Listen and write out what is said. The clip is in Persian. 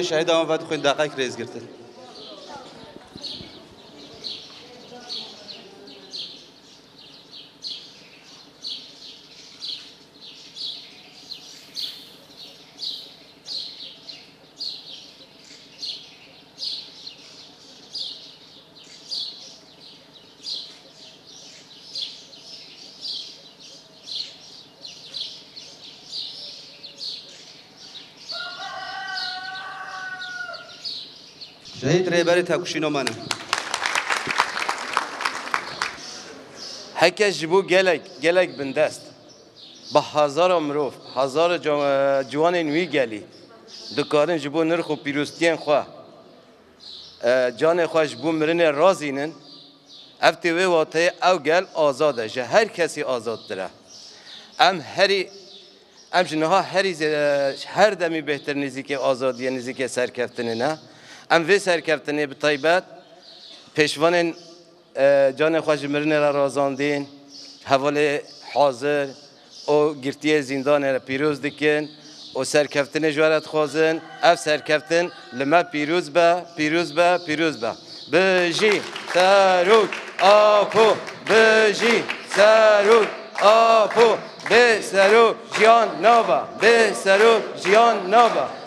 شهید آمد خوین دقیق ریز گرتن شهید ریبری تکوشینو منه هکش جبو گلک بندست با هزار مروف هزار جوان نوی گلی دکارن جبو نرخ و پیروستین خواه جان خواه جبو مرن رازینن افتی وی واته او گل آزاده جه هر کسی آزاد داره ام جنها هر دمی بهتر نزیک آزادی نزیک سرکفتنه نه ام وی سرکفتنه به طیبت پیشوان جان خوش مرن را رازاندین حوال حاضر او گرتی زندان را پیروز دکن او سرکفتن جوارت خوازن اف سرکفتن لما پیروز با بجی سروک آپو بجی سروک آپو به سرو جیان نابا